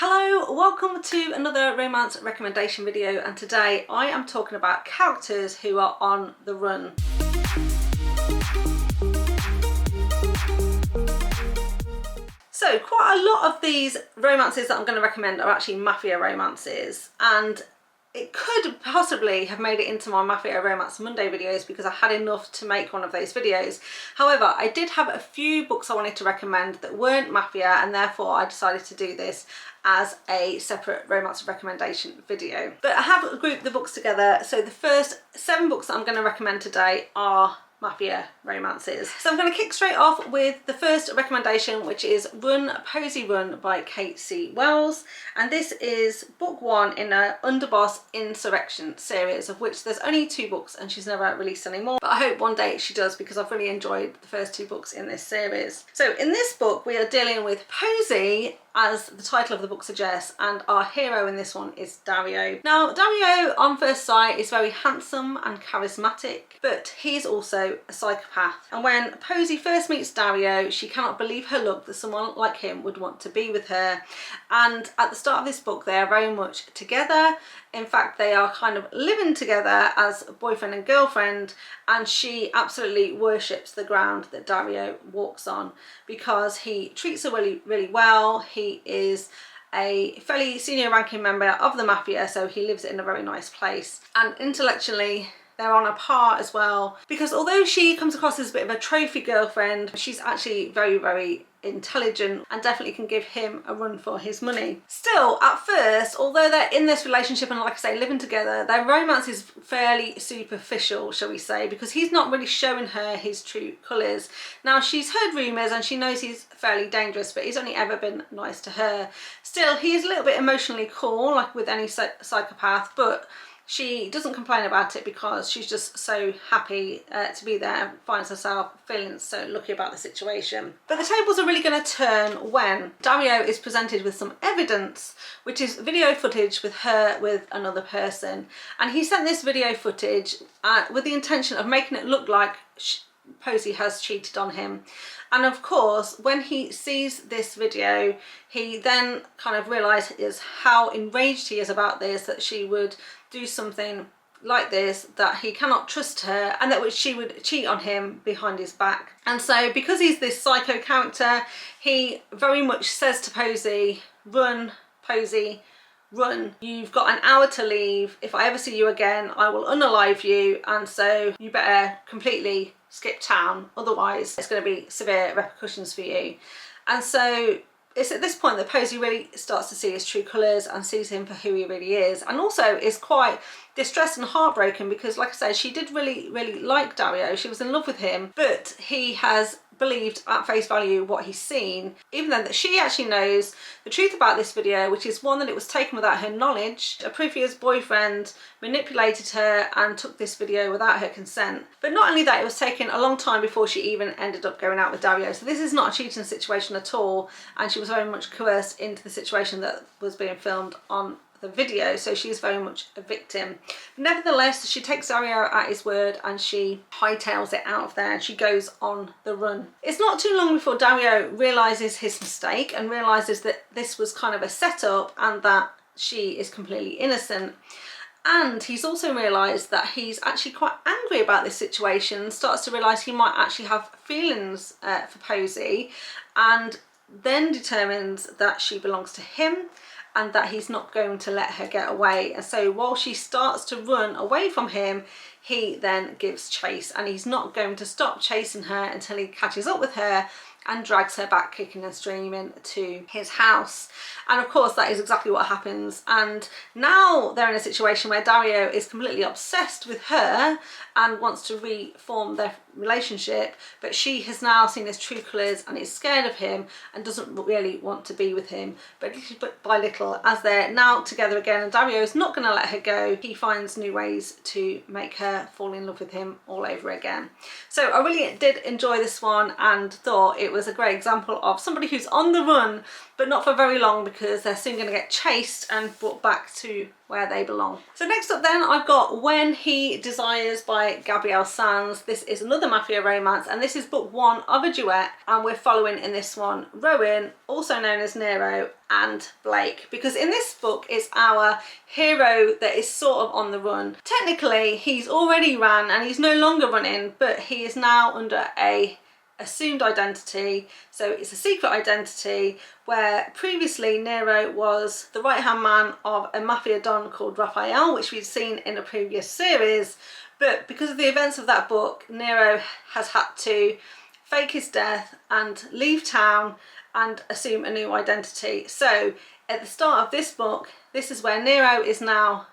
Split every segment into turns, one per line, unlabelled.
Hello, welcome to another romance recommendation video, and today I am talking about characters who are on the run. So quite a lot of these romances that I'm going to recommend are actually Mafia romances, and it could possibly have made it into my Mafia Romance Monday videos because I had enough to make one of those videos. However, I did have a few books I wanted to recommend that weren't Mafia, and therefore I decided to do this as a separate romance recommendation video. But I have grouped the books together, so the first 7 books that I'm going to recommend today are Mafia romances. So I'm going to kick straight off with the first recommendation, which is Run, Posy, Run by Cate C. Wells, and this is book 1 in a Underboss Insurrection series, of which there's only 2 books and she's never released any more, but I hope one day she does because I've really enjoyed the first 2 books in this series. So in this book we are dealing with Posy, as the title of the book suggests, and our hero in this one is Dario. Now, Dario on first sight is very handsome and charismatic, but he's also a psychopath. And when Posy first meets Dario, she cannot believe her luck that someone like him would want to be with her. And at the start of this book, they are very much together. In fact, they are kind of living together as boyfriend and girlfriend, and she absolutely worships the ground that Dario walks on because he treats her really, really well. He is a fairly senior ranking member of the Mafia, so he lives in a very nice place. And intellectually, they're on a par as well, because although she comes across as a bit of a trophy girlfriend, she's actually very, very intelligent and definitely can give him a run for his money. Still, at first, although they're in this relationship and, like I say, living together, their romance is fairly superficial, shall we say, because he's not really showing her his true colours. Now, she's heard rumours and she knows he's fairly dangerous, but he's only ever been nice to her. Still, he is a little bit emotionally cool, like with any psychopath, but she doesn't complain about it because she's just so happy to be there and finds herself feeling so lucky about the situation. But the tables are really going to turn when Dario is presented with some evidence, which is video footage with her with another person. And he sent this video footage with the intention of making it look like Posy has cheated on him. And of course, when he sees this video, he then kind of realizes how enraged he is about this, that she would do something like this, that he cannot trust her, and that she would cheat on him behind his back. And so because he's this psycho character, he very much says to Posy, "Run, Posy, run. You've got an hour to leave. If I ever see you again, I will unalive you, and so you better completely skip town, otherwise it's going to be severe repercussions for you." And so it's at this point that Posy really starts to see his true colours and sees him for who he really is, and also is quite distressed and heartbroken because, like I said, she did really, really like Dario. She was in love with him, but he has believed at face value what he's seen, even though that she actually knows the truth about this video, which is one, that it was taken without her knowledge. A previous boyfriend manipulated her and took this video without her consent. But not only that, it was taken a long time before she even ended up going out with Dario. So this is not a cheating situation at all, and she was very much coerced into the situation that was being filmed on the video, so she's very much a victim. Nevertheless, she takes Dario at his word and she hightails it out of there and she goes on the run. It's not too long before Dario realizes his mistake and realizes that this was kind of a setup and that she is completely innocent. And he's also realised that he's actually quite angry about this situation, starts to realise he might actually have feelings for Posy, and then determines that she belongs to him and that he's not going to let her get away. And so while she starts to run away from him, he then gives chase, and he's not going to stop chasing her until he catches up with her and drags her back kicking and screaming to his house. And of course that is exactly what happens, and now they're in a situation where Dario is completely obsessed with her and wants to reform their relationship, but she has now seen his true colours and is scared of him and doesn't really want to be with him. But little bit by little, as they're now together again and Dario is not going to let her go, he finds new ways to make her fall in love with him all over again. So I really did enjoy this one and thought it was is a great example of somebody who's on the run, but not for very long, because they're soon going to get chased and brought back to where they belong. So next up then, I've got When He Desires by Gabrielle Sands. This is another Mafia romance, and this is book 1 of a duet, and we're following in this one Rowan, also known as Nero, and Blake, because in this book it's our hero that is sort of on the run. Technically he's already ran and he's no longer running, but he is now under a assumed identity, so it's a secret identity, where previously Nero was the right-hand man of a mafia don called Raphael, which we've seen in a previous series, but because of the events of that book, Nero has had to fake his death and leave town and assume a new identity. So at the start of this book, this is where Nero is now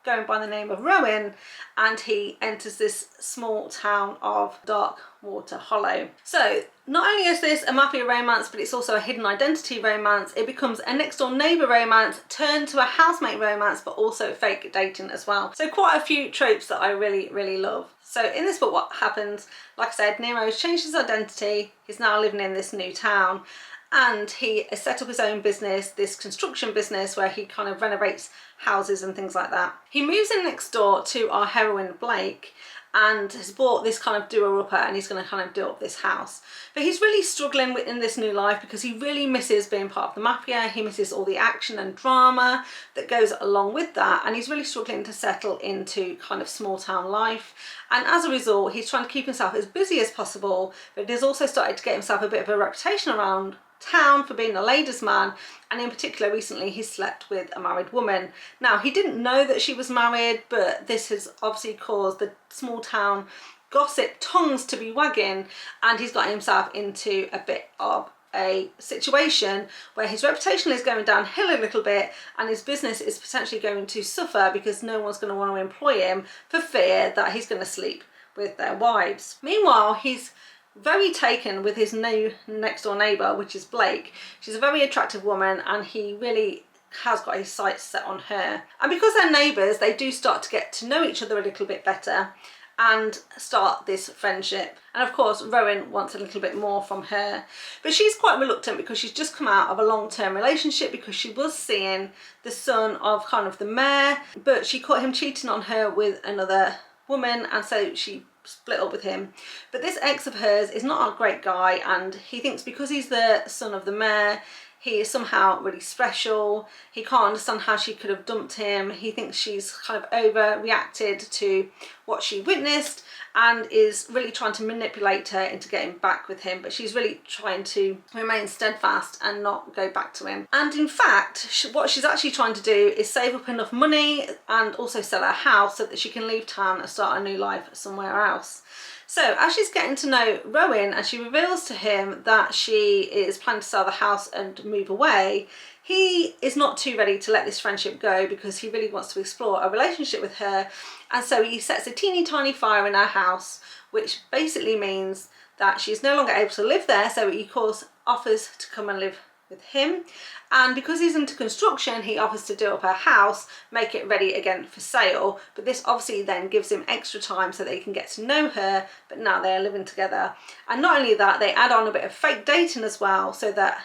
going by the name of Rowan, and he enters this small town of Darkwater Hollow. So not only is this a Mafia romance, but it's also a hidden identity romance. It becomes a next door neighbour romance turned to a housemate romance, but also fake dating as well. So quite a few tropes that I really love. So in this book, what happens, like I said, Nero has changed his identity. He's now living in this new town, and he has set up his own business, this construction business, where he kind of renovates houses and things like that. He moves in next door to our heroine Blake, and has bought this kind of doer-upper, and he's going to kind of do up this house. But he's really struggling in this new life, because he really misses being part of the Mafia. He misses all the action and drama that goes along with that, and he's really struggling to settle into kind of small town life. And as a result, he's trying to keep himself as busy as possible, but he's also started to get himself a bit of a reputation around town for being a ladies' man, and in particular recently he slept with a married woman. Now, he didn't know that she was married, but this has obviously caused the small town gossip tongues to be wagging, and he's got himself into a bit of a situation where his reputation is going downhill a little bit, and his business is potentially going to suffer because no one's going to want to employ him for fear that he's going to sleep with their wives. Meanwhile, he's very taken with his new next door neighbour, which is Blake. She's a very attractive woman, and he really has got his sights set on her. And because they're neighbours, they do start to get to know each other a little bit better and start this friendship. And of course, Rowan wants a little bit more from her, but she's quite reluctant because she's just come out of a long-term relationship, because she was seeing the son of kind of the mayor, but she caught him cheating on her with another woman, and so she split up with him. But this ex of hers is not a great guy, and he thinks because he's the son of the mayor, he is somehow really special. He can't understand how she could have dumped him. He thinks she's kind of overreacted to what she witnessed, and is really trying to manipulate her into getting back with him, but she's really trying to remain steadfast and not go back to him. And in fact, what she's actually trying to do is save up enough money and also sell her house so that she can leave town and start a new life somewhere else. So as she's getting to know Rowan, and she reveals to him that she is planning to sell the house and move away, he is not too ready to let this friendship go, because he really wants to explore a relationship with her. And so he sets a teeny tiny fire in her house, which basically means that she's no longer able to live there. So he, of course, offers to come and live with him, and because he's into construction, he offers to do up her house, make it ready again for sale. But this obviously then gives him extra time so they can get to know her, but now they're living together. And not only that, they add on a bit of fake dating as well, so that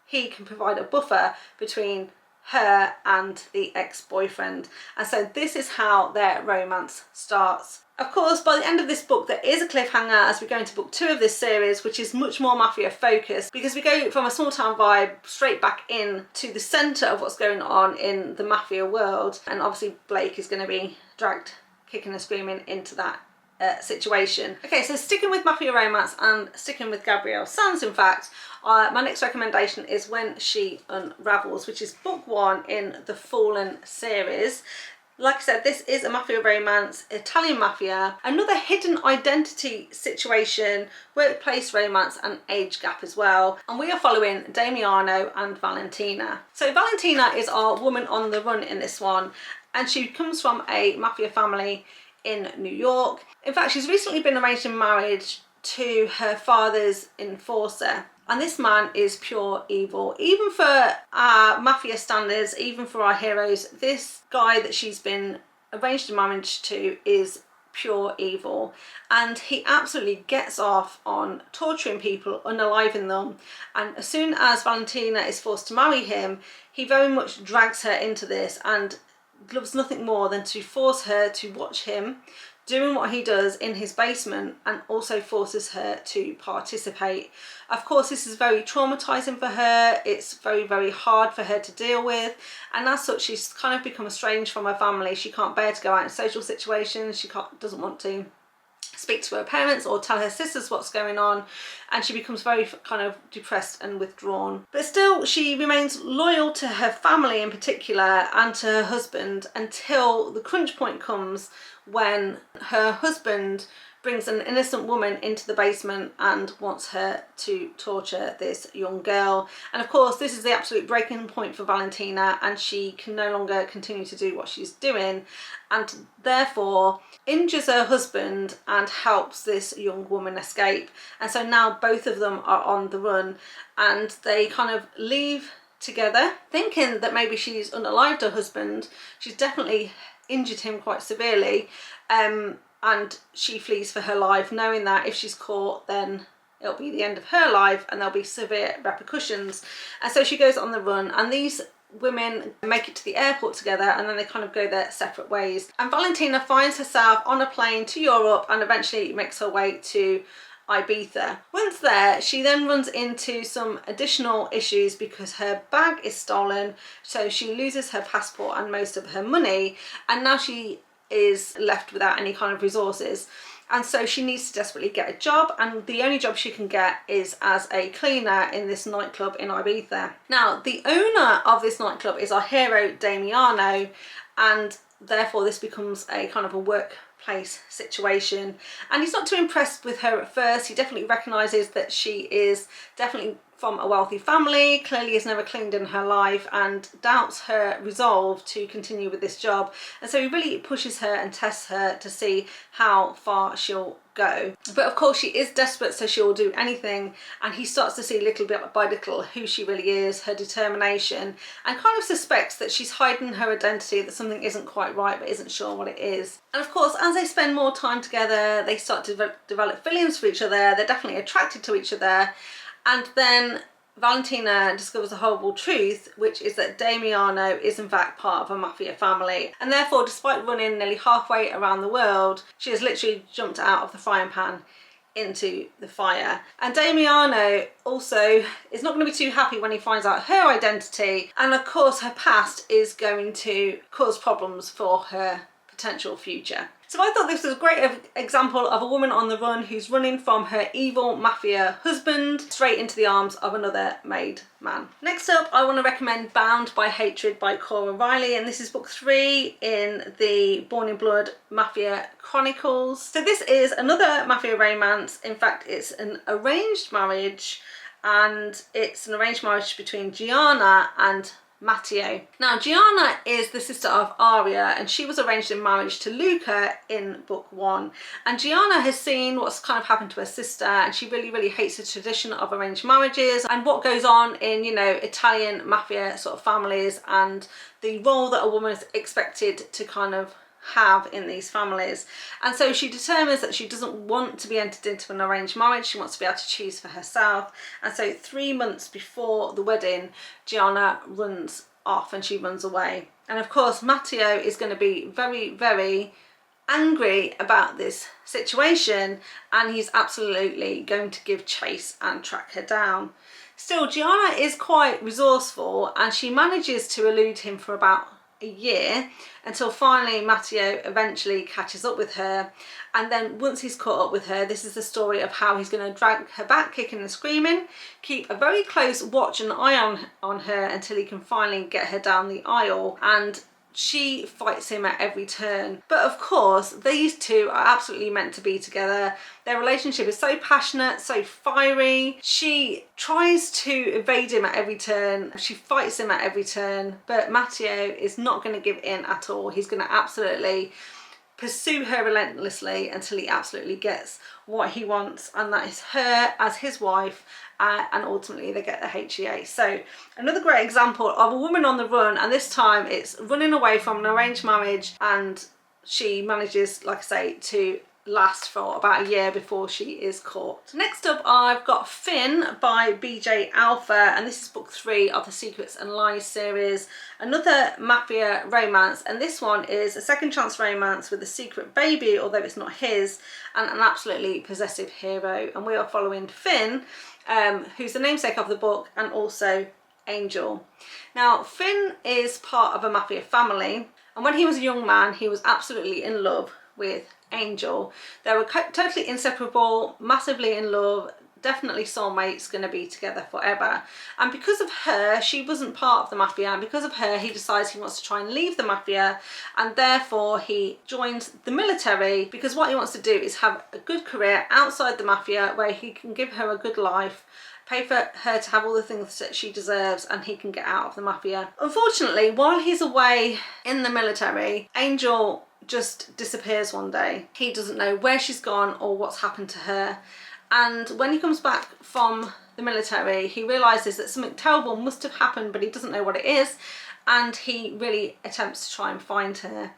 he can provide a buffer between her and the ex-boyfriend. And so this is how their romance starts. Of course, by the end of this book, there is a cliffhanger as we go into book 2 of this series, which is much more Mafia focused, because we go from a small town vibe straight back in to the centre of what's going on in the Mafia world. And obviously Blake is going to be dragged kicking and screaming into that situation. Okay, so sticking with Mafia romance and sticking with Gabrielle Sands, in fact, my next recommendation is When She Unravels, which is book 1 in the Fallen series. Like I said, this is a Mafia romance, Italian Mafia, another hidden identity situation, workplace romance and age gap as well. And we are following Damiano and Valentina. So Valentina is our woman on the run in this one, and she comes from a Mafia family in New York. In fact, she's recently been arranged in marriage to her father's enforcer. And this man is pure evil. Even for our Mafia standards, even for our heroes, this guy that she's been arranged in marriage to is pure evil, and he absolutely gets off on torturing people, unaliving them. And as soon as Valentina is forced to marry him, he very much drags her into this and loves nothing more than to force her to watch him doing what he does in his basement, and also forces her to participate. Of course, this is very traumatizing for her. It's very, very hard for her to deal with, and as such she's kind of become estranged from her family. She can't bear to go out in social situations. She doesn't want to speak to her parents or tell her sisters what's going on, and she becomes very kind of depressed and withdrawn. But still, she remains loyal to her family in particular and to her husband, until the crunch point comes when her husband brings an innocent woman into the basement and wants her to torture this young girl. And of course, this is the absolute breaking point for Valentina, and she can no longer continue to do what she's doing, and therefore injures her husband and helps this young woman escape. And so now both of them are on the run, and they kind of leave together thinking that maybe she's unalived her husband. She's definitely injured him quite severely, and she flees for her life, knowing that if she's caught, then it'll be the end of her life and there'll be severe repercussions. And so she goes on the run, and these women make it to the airport together, and then they kind of go their separate ways. And Valentina finds herself on a plane to Europe and eventually makes her way to Ibiza. Once there, she then runs into some additional issues because her bag is stolen, so she loses her passport and most of her money, and now she is left without any kind of resources. And so she needs to desperately get a job, and the only job she can get is as a cleaner in this nightclub in Ibiza. Now, the owner of this nightclub is our hero Damiano, and therefore this becomes a kind of a workplace situation, and he's not too impressed with her at first. He definitely recognises that she is definitely from a wealthy family, clearly has never cleaned in her life, and doubts her resolve to continue with this job. And so he really pushes her and tests her to see how far she'll go. But of course she is desperate, so she'll do anything, and he starts to see little bit by little who she really is, her determination, and kind of suspects that she's hiding her identity, that something isn't quite right but isn't sure what it is. And of course, as they spend more time together, they start to develop feelings for each other. They're definitely attracted to each other. And then Valentina discovers a horrible truth, which is that Damiano is in fact part of a mafia family, and therefore, despite running nearly halfway around the world, she has literally jumped out of the frying pan into the fire. And Damiano also is not going to be too happy when he finds out her identity, and of course her past is going to cause problems for her potential future. So I thought this was a great example of a woman on the run who's running from her evil mafia husband straight into the arms of another made man. Next up, I want to recommend Bound by Hatred by Cora Reilly, and this is book 3 in the Born in Blood Mafia Chronicles. So this is another mafia romance. In fact, it's an arranged marriage, and it's an arranged marriage between Gianna and Matteo. Now, Gianna is the sister of Aria, and she was arranged in marriage to Luca in book 1. And Gianna has seen what's kind of happened to her sister, and she really, really hates the tradition of arranged marriages and what goes on in, you know, Italian mafia sort of families, and the role that a woman is expected to kind of have in these families. And so she determines that she doesn't want to be entered into an arranged marriage. She wants to be able to choose for herself. And so 3 months before the wedding, Gianna runs off and she runs away. And of course, Matteo is going to be very, very angry about this situation, and he's absolutely going to give chase and track her down. Still, Gianna is quite resourceful, and she manages to elude him for about a year, until finally Matteo eventually catches up with her. And then once he's caught up with her, this is the story of how he's going to drag her back kicking and screaming, keep a very close watch and eye on her until he can finally get her down the aisle, and she fights him at every turn. But of course, these two are absolutely meant to be together. Their relationship is so passionate, so fiery. She tries to evade him at every turn. She fights him at every turn. But Matteo is not going to give in at all. He's going to absolutely pursue her relentlessly until he absolutely gets what he wants, and that is her as his wife, and ultimately they get the HEA. So another great example of a woman on the run, and this time it's running away from an arranged marriage and she manages, like I say, to last for about a year before she is caught. Next up, I've got Finn by BJ Alpha, and this is book 3 of the Secrets and Lies series, another mafia romance, and this one is a second chance romance with a secret baby, although it's not his, and an absolutely possessive hero. And we are following Finn, who's the namesake of the book, and also Angel. Now, Finn is part of a mafia family, and when he was a young man, he was absolutely in love with Angel. They were totally inseparable, massively in love, definitely soulmates, going to be together forever. And because of her, she wasn't part of the mafia, and because of her, he decides he wants to try and leave the mafia, and therefore he joins the military, because what he wants to do is have a good career outside the mafia where he can give her a good life, pay for her to have all the things that she deserves, and he can get out of the mafia. Unfortunately, while he's away in the military, Angel just disappears one day. He doesn't know where she's gone or what's happened to her, and when he comes back from the military, he realizes that something terrible must have happened, but he doesn't know what it is, and he really attempts to try and find her.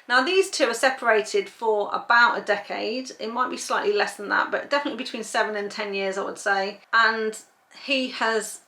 Now, these two are separated for about a decade. It might be slightly less than that, but definitely between 7 and 10 years, I would say. And he has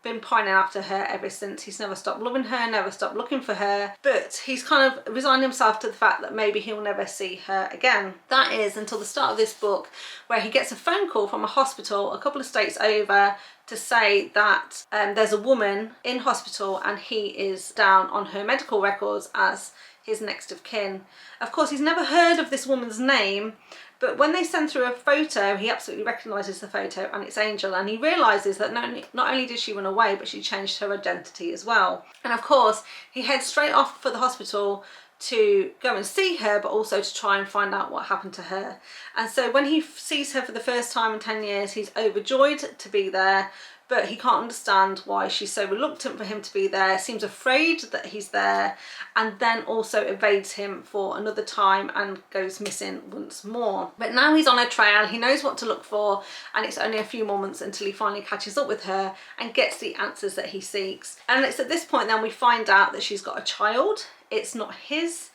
been pining after her ever since. He's never stopped loving her, never stopped looking for her, but he's kind of resigned himself to the fact that maybe he'll never see her again. That is until the start of this book, where he gets a phone call from a hospital a couple of states over to say that there's a woman in hospital and he is down on her medical records as his next of kin. Of course, he's never heard of this woman's name, but when they send through a photo, he absolutely recognises the photo, and it's Angel, and he realises that not only did she run away, but she changed her identity as well. And of course, he heads straight off for the hospital to go and see her, but also to try and find out what happened to her. And so when he sees her for the first time in 10 years, he's overjoyed to be there, but he can't understand why she's so reluctant for him to be there, seems afraid that he's there, and then also evades him for another time and goes missing once more. But now he's on her trail, he knows what to look for, and it's only a few moments until he finally catches up with her and gets the answers that he seeks. And it's at this point then we find out that she's got a child. It's not his,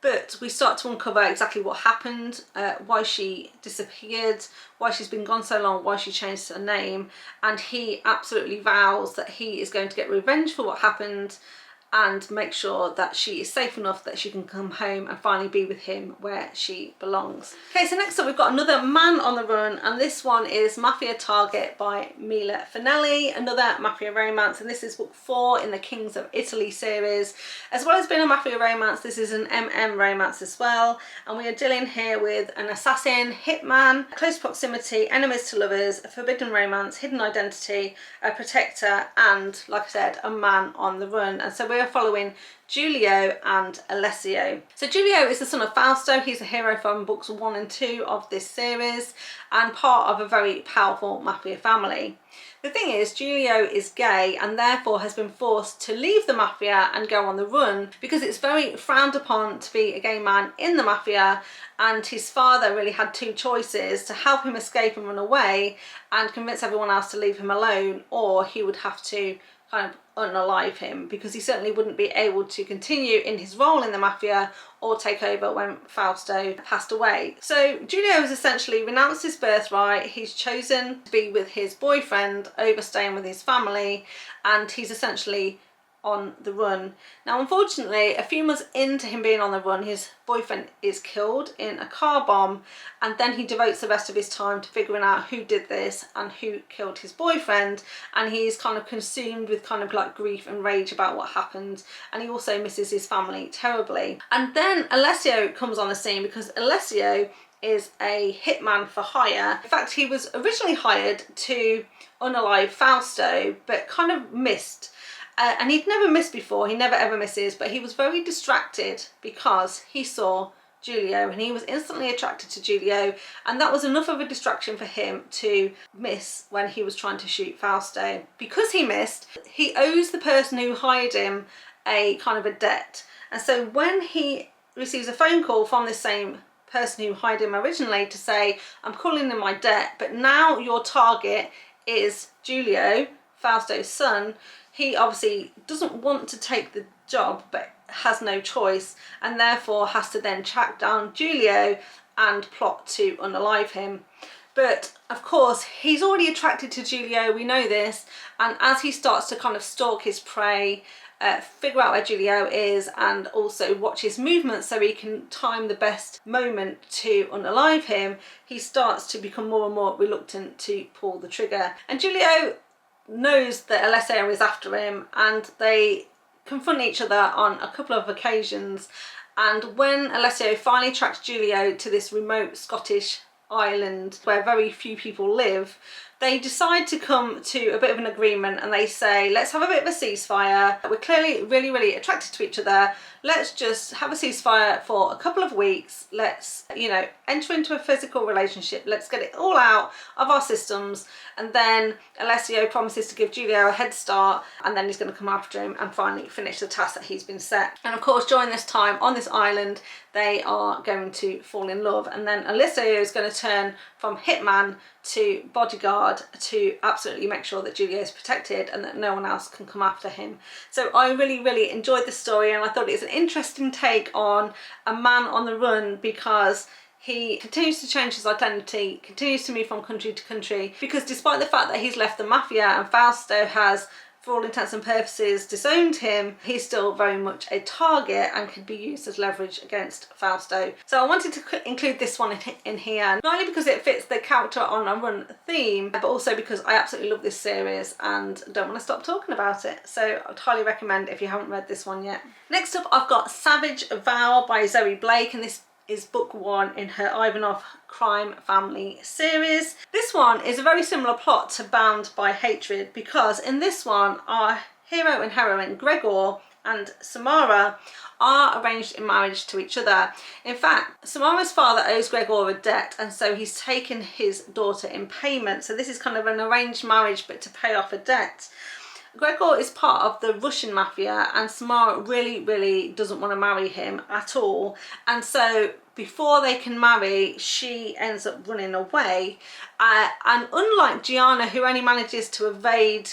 but we start to uncover exactly what happened, why she disappeared, why she's been gone so long, why she changed her name, and he absolutely vows that he is going to get revenge for what happened and make sure that she is safe enough that she can come home and finally be with him where she belongs. Okay, so next up we've got another man on the run, and this one is Mafia Target by Mila Finelli, another mafia romance, and this is book 4 in the Kings of Italy series. As well as being a mafia romance, this is an MM romance as well, and we are dealing here with an assassin, hitman, close proximity, enemies to lovers, a forbidden romance, hidden identity, a protector, and, like I said, a man on the run. And so we're following Giulio and Alessio. So Giulio is the son of Fausto. He's a hero from books 1 and 2 of this series and part of a very powerful mafia family. The thing is, Giulio is gay and therefore has been forced to leave the mafia and go on the run because it's very frowned upon to be a gay man in the mafia, and his father really had two choices: to help him escape and run away and convince everyone else to leave him alone, or he would have to kind of unalive him, because he certainly wouldn't be able to continue in his role in the mafia or take over when Fausto passed away. So Giulio has essentially renounced his birthright. He's chosen to be with his boyfriend over staying with his family, and he's essentially on the run. Now, unfortunately, a few months into him being on the run, his boyfriend is killed in a car bomb, and then he devotes the rest of his time to figuring out who did this and who killed his boyfriend, and he's kind of consumed with kind of like grief and rage about what happened, and he also misses his family terribly. And then Alessio comes on the scene, because Alessio is a hitman for hire. In fact, he was originally hired to unalive Fausto, but kind of missed. And he'd never missed before, he never ever misses, but he was very distracted because he saw Giulio and he was instantly attracted to Giulio, and that was enough of a distraction for him to miss when he was trying to shoot Fausto. Because he missed, he owes the person who hired him a kind of a debt, and so when he receives a phone call from the same person who hired him originally to say, I'm calling in my debt, but now your target is Giulio, Fausto's son, he obviously doesn't want to take the job but has no choice, and therefore has to then track down Giulio and plot to unalive him. But of course he's already attracted to Giulio, we know this, and as he starts to kind of stalk his prey, figure out where Giulio is, and also watch his movements so he can time the best moment to unalive him, he starts to become more and more reluctant to pull the trigger. And Giulio knows that Alessio is after him, and they confront each other on a couple of occasions. And when Alessio finally tracks Giulio to this remote Scottish island where very few people live, they decide to come to a bit of an agreement, and they say, let's have a bit of a ceasefire. We're clearly really attracted to each other. Let's just have a ceasefire for a couple of weeks. Let's, you know, enter into a physical relationship. Let's get it all out of our systems. And then Alessio promises to give Giulio a head start, and then he's going to come after him and finally finish the task that he's been set. And of course, during this time on this island, they are going to fall in love, and then Alessio is going to turn from hitman to bodyguard to absolutely make sure that Giulio is protected and that no one else can come after him. So I really enjoyed the story, and I thought it was an interesting take on a man on the run, because he continues to change his identity, continues to move from country to country, because despite the fact that he's left the Mafia and Fausto has, for all intents and purposes, disowned him, he's still very much a target and could be used as leverage against Fausto. So I wanted to include this one in here, not only because it fits the character on a run theme, but also because I absolutely love this series and don't want to stop talking about it. So I'd highly recommend if you haven't read this one yet. Next up, I've got Savage Vow by Zoe Blake, and this is book 1 in her Ivanov crime family series. This one is a very similar plot to Bound by Hatred, because in this one our hero and heroine Gregor and Samara are arranged in marriage to each other. In fact, Samara's father owes Gregor a debt, and so he's taken his daughter in payment. So this is kind of an arranged marriage but to pay off a debt. Gregor is part of the Russian Mafia, and Samara really doesn't want to marry him at all, and so before they can marry she ends up running away, and unlike Gianna, who only manages to evade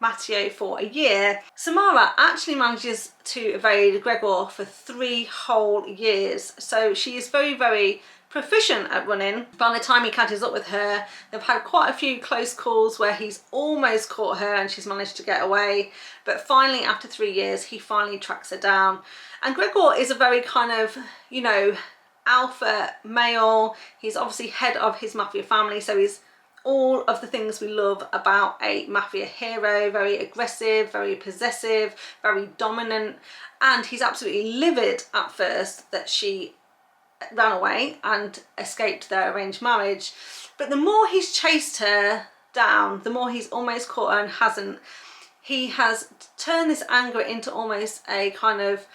Matteo for a year, Samara actually manages to evade Gregor for 3 whole years. So she is very proficient at running. By the time he catches up with her, they've had quite a few close calls where he's almost caught her and she's managed to get away, but finally after 3 years he finally tracks her down. And Gregor is a very kind of, you know, alpha male. He's obviously head of his Mafia family, so he's all of the things we love about a Mafia hero. Very aggressive, very possessive, very dominant, and he's absolutely livid at first that she ran away and escaped their arranged marriage. But the more he's chased her down, the more he's almost caught her and hasn't. He has turned this anger into almost a kind of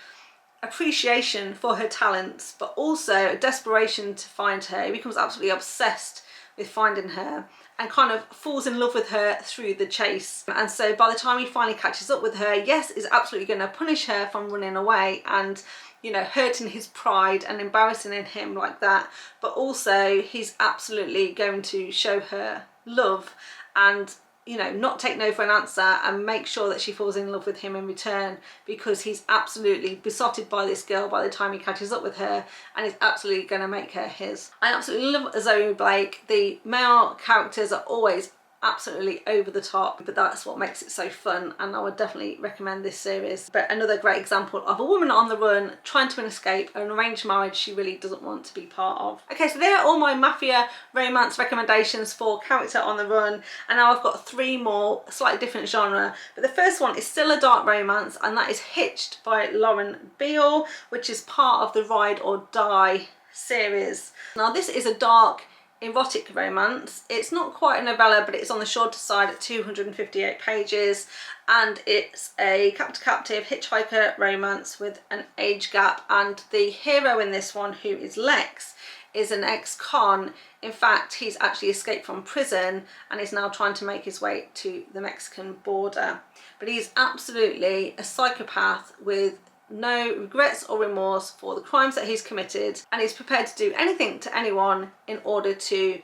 appreciation for her talents, but also a desperation to find her. He becomes absolutely obsessed with finding her and kind of falls in love with her through the chase. And so by the time he finally catches up with her, yes, is absolutely going to punish her from running away and, you know, hurting his pride and embarrassing him like that, but also he's absolutely going to show her love and, you know, not take no for an answer and make sure that she falls in love with him in return, because he's absolutely besotted by this girl by the time he catches up with her, and is absolutely going to make her his. I absolutely love Zoe Blake. The male characters are always absolutely over the top, but that's what makes it so fun, and I would definitely recommend this series. But another great example of a woman on the run trying to escape an arranged marriage she really doesn't want to be part of. Okay, so there are all my Mafia romance recommendations for character on the run, and now I've got 3 more, slightly different genre. But the first one is still a dark romance, and that is Hitched by Lauren Biel, which is part of the Ride or Die series. Now this is a dark erotic romance. It's not quite a novella, but it's on the shorter side at 258 pages, and it's a captor-captive hitchhiker romance with an age gap, and the hero in this one, who is Lex, is an ex-con. In fact, he's actually escaped from prison and is now trying to make his way to the Mexican border, but he's absolutely a psychopath with no regrets or remorse for the crimes that he's committed, and he's prepared to do anything to anyone in order to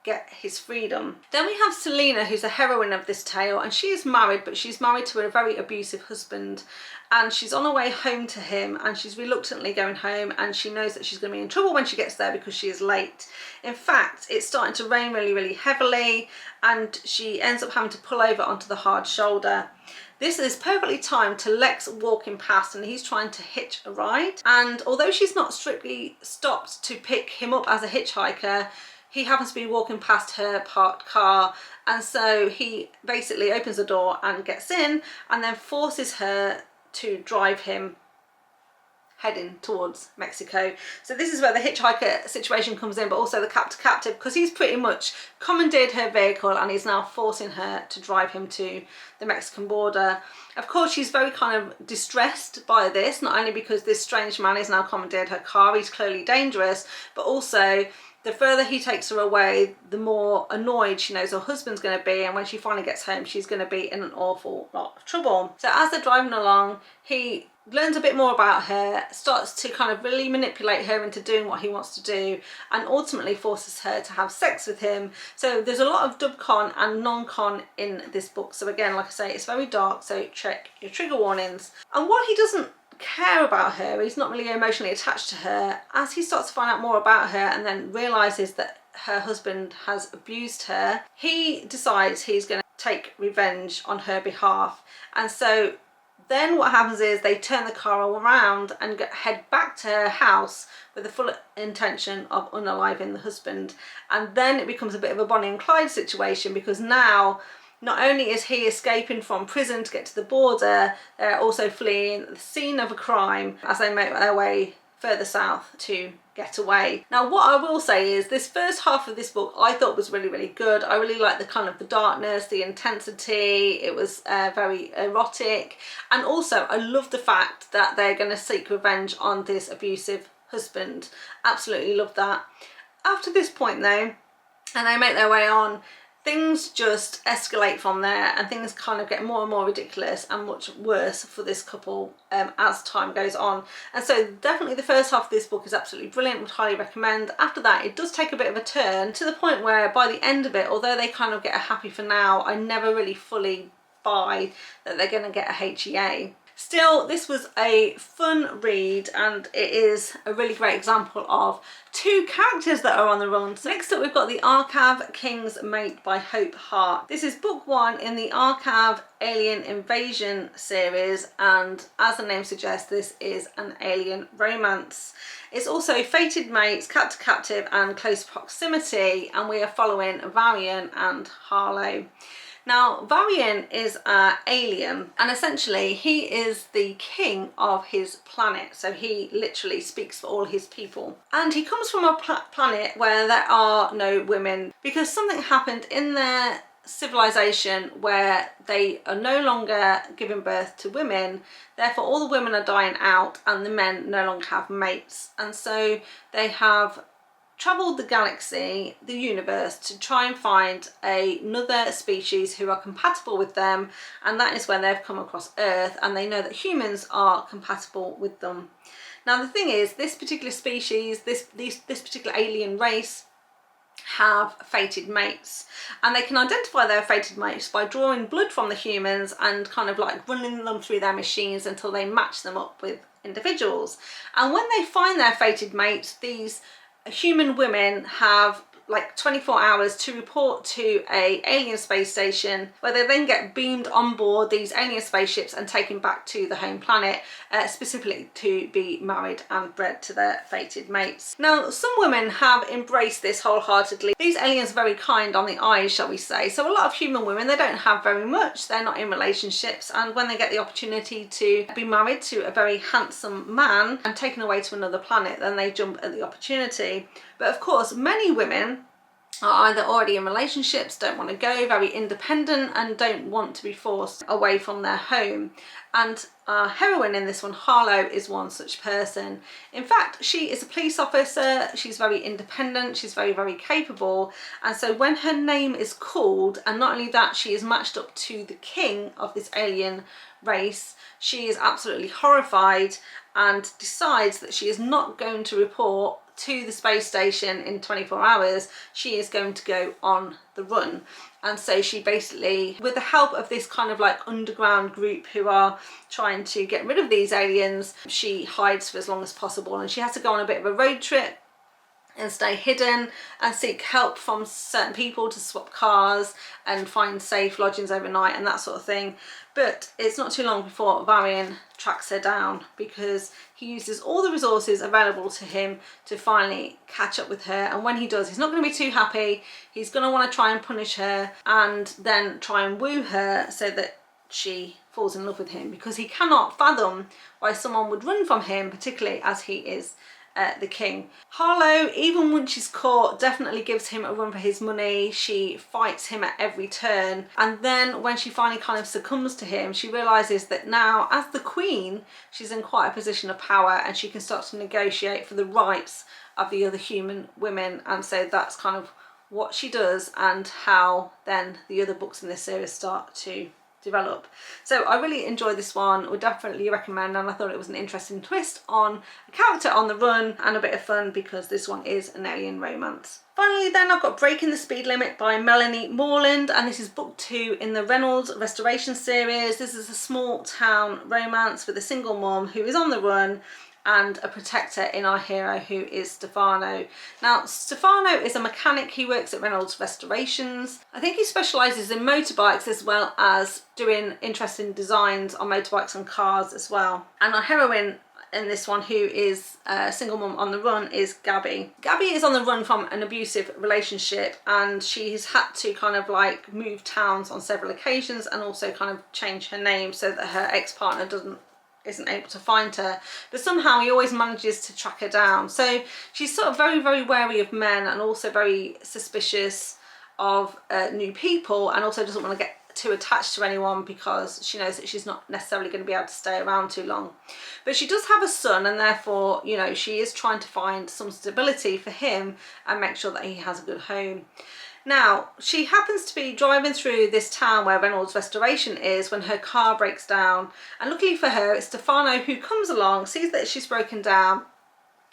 get his freedom. Then we have Selena, who's the heroine of this tale, and she is married, but she's married to a very abusive husband, and she's on her way home to him, and she's reluctantly going home, and she knows that she's going to be in trouble when she gets there because she is late. In fact, it's starting to rain really, really heavily, and she ends up having to pull over onto the hard shoulder. This is perfectly timed to Lex walking past, and he's trying to hitch a ride, and although she's not strictly stopped to pick him up as a hitchhiker, he happens to be walking past her parked car, and so he basically opens the door and gets in, and then forces her to drive him heading towards Mexico. So this is where the hitchhiker situation comes in, but also the captive, because he's pretty much commandeered her vehicle and he's now forcing her to drive him to the Mexican border. Of course, she's very kind of distressed by this, not only because this strange man has now commandeered her car, he's clearly dangerous, but also the further he takes her away, the more annoyed she knows her husband's going to be, and when she finally gets home, she's going to be in an awful lot of trouble. So as they're driving along, he learns a bit more about her, starts to kind of really manipulate her into doing what he wants to do, and ultimately forces her to have sex with him. So there's a lot of dub-con and non-con in this book. So again, like I say, it's very dark, so check your trigger warnings. And what he doesn't care about her, he's not really emotionally attached to her, as he starts to find out more about her and then realizes that her husband has abused her, he decides he's going to take revenge on her behalf. And so then what happens is they turn the car around and head back to her house with the full intention of unaliving the husband. And then it becomes a bit of a Bonnie and Clyde situation, because now not only is he escaping from prison to get to the border, they're also fleeing the scene of a crime as they make their way further south to get away. Now, what I will say is this first half of this book I thought was really, really good. I really liked the kind of the darkness, the intensity. It was very erotic, and also I love the fact that they're going to seek revenge on this abusive husband. Absolutely love that. After this point though, and they make their way on, things just escalate from there, and things kind of get more and more ridiculous and much worse for this couple as time goes on. And so definitely the first half of this book is absolutely brilliant, would highly recommend. After that, it does take a bit of a turn, to the point where by the end of it, although they kind of get a happy for now, I never really fully buy that they're going to get a HEA. Still, this was a fun read, and it is a really great example of two characters that are on the run. So next up we've got the Arcav King's Mate by Hope Hart. This is book one in the Arcav Alien Invasion series, and as the name suggests, this is an alien romance. It's also Fated Mates, Captive and Close Proximity, and we are following Varian and Harlow. Now, Varian is an alien, and essentially he is the king of his planet, so he literally speaks for all his people. And he comes from a planet where there are no women, because something happened in their civilization where they are no longer giving birth to women, therefore all the women are dying out and the men no longer have mates. And so they have travelled the galaxy, the universe, to try and find another species who are compatible with them, and that is when they've come across Earth, and they know that humans are compatible with them. Now the thing is, this particular species, this particular alien race, have fated mates, and they can identify their fated mates by drawing blood from the humans and kind of like running them through their machines until they match them up with individuals. And when they find their fated mates, these human women have like 24 hours to report to a alien space station, where they then get beamed on board these alien spaceships and taken back to the home planet, specifically to be married and bred to their fated mates. Now, some women have embraced this wholeheartedly. These aliens are very kind on the eyes, shall we say. So a lot of human women, they don't have very much, they're not in relationships, and when they get the opportunity to be married to a very handsome man and taken away to another planet, then they jump at the opportunity. But of course, many women are either already in relationships, don't want to go, very independent, and don't want to be forced away from their home. And our heroine in this one, Harlow, is one such person. In fact, she is a police officer, she's very independent, she's very, very capable, and so when her name is called, and not only that, she is matched up to the king of this alien race, she is absolutely horrified and decides that she is not going to report to the space station in 24 hours, she is going to go on the run. And so she basically, with the help of this kind of like underground group who are trying to get rid of these aliens, she hides for as long as possible, and she has to go on a bit of a road trip and stay hidden and seek help from certain people to swap cars and find safe lodgings overnight and that sort of thing. But it's not too long before Varian tracks her down, because he uses all the resources available to him to finally catch up with her. And when he does, he's not going to be too happy. He's going to want to try and punish her and then try and woo her so that she falls in love with him, because he cannot fathom why someone would run from him, particularly as he is the king. Harlow, even when she's caught, definitely gives him a run for his money. She fights him at every turn, and then when she finally kind of succumbs to him, she realizes that now, as the queen, she's in quite a position of power and she can start to negotiate for the rights of the other human women. And so that's kind of what she does, and how then the other books in this series start to develop. So I really enjoyed this one, would definitely recommend, and I thought it was an interesting twist on a character on the run and a bit of fun, because this one is an alien romance. Finally then, I've got Breaking the Speed Limit by Melanie Moreland, and this is book 2 in the Reynolds Restoration series. This is a small town romance with a single mom who is on the run and a protector in our hero, who is Stefano. Now, Stefano is a mechanic. He works at Reynolds Restorations. I think he specialises in motorbikes as well as doing interesting designs on motorbikes and cars as well. And our heroine in this one, who is a single mum on the run, is Gabby. Gabby is on the run from an abusive relationship, and she's had to kind of like move towns on several occasions and also kind of change her name so that her ex-partner isn't able to find her, but somehow he always manages to track her down. So she's sort of very, very wary of men, and also very suspicious of new people, and also doesn't want to get too attached to anyone because she knows that she's not necessarily going to be able to stay around too long. But she does have a son, and therefore, you know, she is trying to find some stability for him and make sure that he has a good home. Now, she happens to be driving through this town where Reynolds Restoration is when her car breaks down, and luckily for her, it's Stefano who comes along, sees that she's broken down,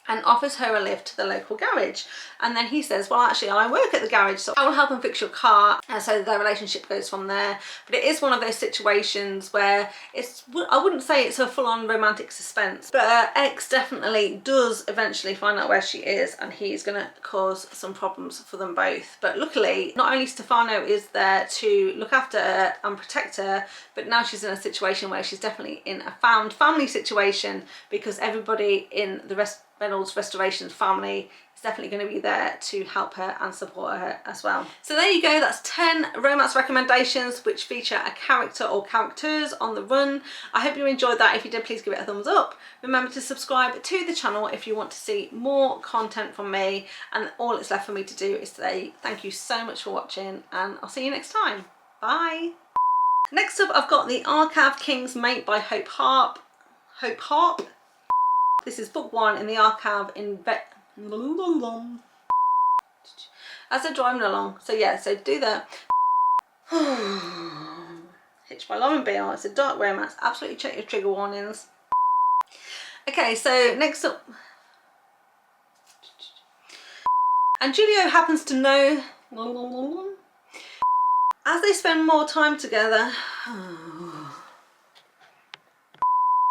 and offers her a lift to the local garage. And then he says, well, actually, I work at the garage, so I will help him fix your car. And so their relationship goes from there. But it is one of those situations where I wouldn't say it's a full-on romantic suspense, but her ex definitely does eventually find out where she is, and he's going to cause some problems for them both. But luckily, not only Stefano is there to look after her and protect her, but now she's in a situation where she's definitely in a found family situation, because everybody in the Reynolds Restoration family is definitely going to be there to help her and support her as well. So there you go, that's 10 romance recommendations which feature a character or characters on the run. I hope you enjoyed that. If you did, please give it a thumbs up. Remember to subscribe to the channel if you want to see more content from me, and all it's left for me to do is say thank you so much for watching, and I'll see you next time. Bye! Next up, I've got the Arcav King's Mate by Hope Hart. This is book 1 in the Arcav as they're driving along. So yeah, so do that. Hitched by Lauren Biel. It's a dark romance. Absolutely check your trigger warnings. Okay, so next up. And Julio happens to know, as they spend more time together,